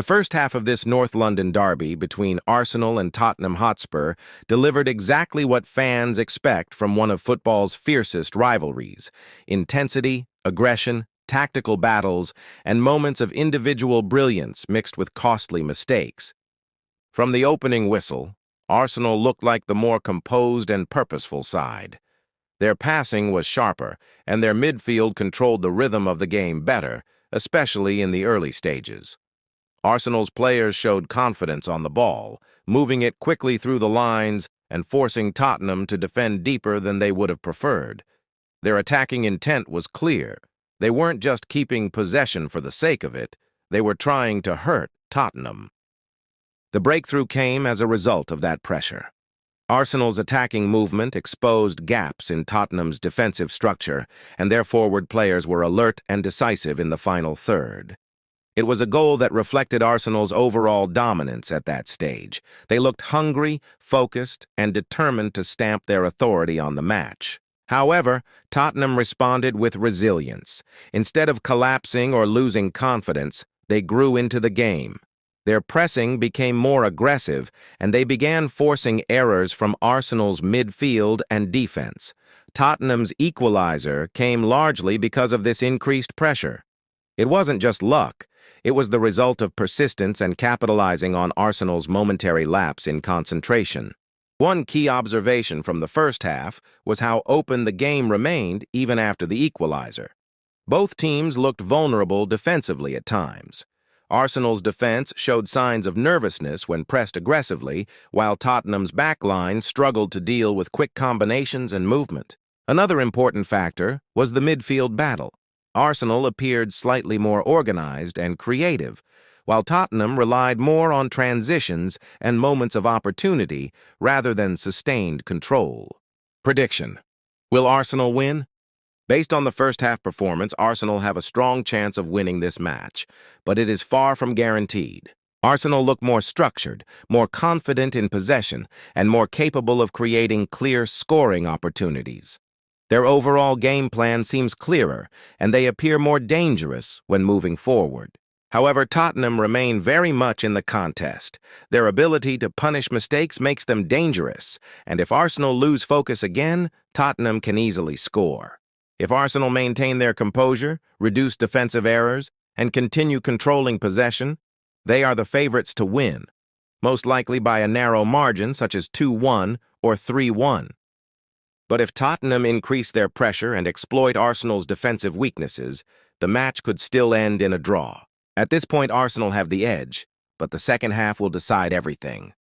first half of this North London derby between Arsenal and Tottenham Hotspur delivered exactly what fans expect from one of football's fiercest rivalries: intensity, aggression, tactical battles, and moments of individual brilliance mixed with costly mistakes. From the opening whistle, Arsenal looked like the more composed and purposeful side. Their passing was sharper, and their midfield controlled the rhythm of the game better, especially in the early stages. Arsenal's players showed confidence on the ball, moving it quickly through the lines and forcing Tottenham to defend deeper than they would have preferred. Their attacking intent was clear. They weren't just keeping possession for the sake of it, they were trying to hurt Tottenham. The breakthrough came as a result of that pressure. Arsenal's attacking movement exposed gaps in Tottenham's defensive structure, and their forward players were alert and decisive in the final third. It was a goal that reflected Arsenal's overall dominance at that stage. They looked hungry, focused, and determined to stamp their authority on the match. However, Tottenham responded with resilience. Instead of collapsing or losing confidence, they grew into the game. Their pressing became more aggressive, and they began forcing errors from Arsenal's midfield and defense. Tottenham's equalizer came largely because of this increased pressure. It wasn't just luck. It was the result of persistence and capitalizing on Arsenal's momentary lapse in concentration. One key observation from the first half was how open the game remained even after the equalizer. Both teams looked vulnerable defensively at times. Arsenal's defense showed signs of nervousness when pressed aggressively, while Tottenham's backline struggled to deal with quick combinations and movement. Another important factor was the midfield battle. Arsenal appeared slightly more organized and creative, while Tottenham relied more on transitions and moments of opportunity rather than sustained control. Prediction: will Arsenal win? Based on the first-half performance, Arsenal have a strong chance of winning this match, but it is far from guaranteed. Arsenal look more structured, more confident in possession, and more capable of creating clear scoring opportunities. Their overall game plan seems clearer, and they appear more dangerous when moving forward. However, Tottenham remain very much in the contest. Their ability to punish mistakes makes them dangerous, and if Arsenal lose focus again, Tottenham can easily score. If Arsenal maintain their composure, reduce defensive errors, and continue controlling possession, they are the favorites to win, most likely by a narrow margin such as 2-1 or 3-1. But if Tottenham increase their pressure and exploit Arsenal's defensive weaknesses, the match could still end in a draw. At this point, Arsenal have the edge, but the second half will decide everything.